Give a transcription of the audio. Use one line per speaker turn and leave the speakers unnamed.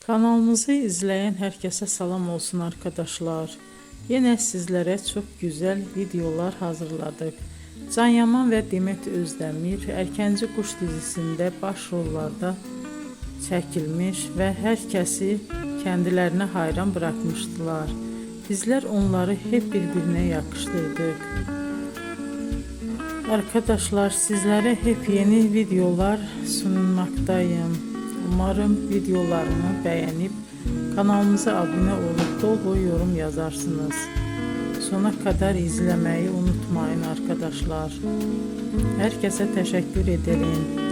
Kanalımızı izleyen herkese salam olsun arkadaşlar. Yine sizlere çok güzel videolar hazırladık. Can Yaman ve Demet Özdemir Erkənci Quş dizisinde başrollarda çekilmiş ve herkesi kendilerine hayran bırakmıştılar. Bizler onları hep birbirine yakıştırdık. Arkadaşlar sizlere hep yeni videolar sunmaktayım. Umarım videolarımı beğenip kanalımıza abone olup dolu yorum yazarsınız. Sona kadar izlemeyi unutmayın arkadaşlar. Herkese teşekkür ederim.